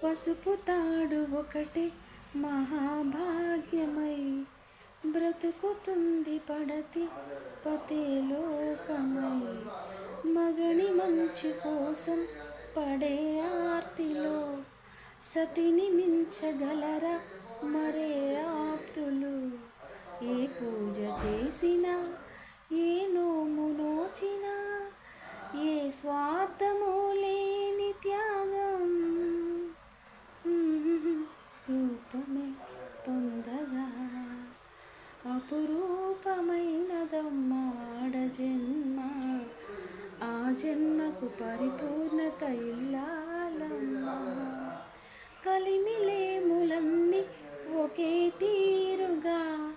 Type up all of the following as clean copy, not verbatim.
పసుపు తాడు ఒకటి మహాభాగ్యమై బ్రతుకుతుంది పడతి పతే లోకమై. మగని మంచు కోసం పడే ఆర్తిలో సతిని మించగలరా మరే ఆప్తులు. ఏ పూజ చేసినా ఏ నోము నోచినా ఏ స్వార్థమో లేని త్యాగం రూపమే పొందగా అపురూపమైనదమ్మా ఆడ జన్మ. ఆ జన్మకు పరిపూర్ణత ఇల్లాలమ్మా. కలిమిలేములన్నీ ఒకే తీరుగా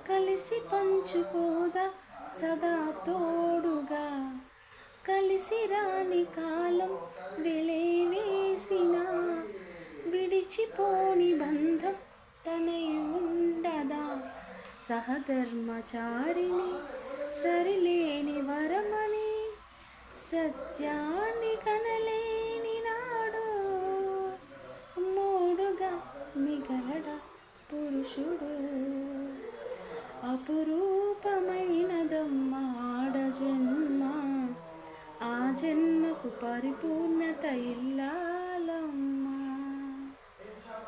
కలిసి పంచుకోదా సదా తోడుగా. కలిసి రాని కాలం వెలేవేసిన విడిచిపోని బంధం తనై ఉండదా. సహధర్మచారిణి సరిలేని వరమని సత్యాన్ని కనలేని నాడు మూడుగా మిగలడా పురుషుడు. అపురూపమైనదమ్మా ఆడ జన్మ. ఆ జన్మకు పరిపూర్ణత ఇల్లా.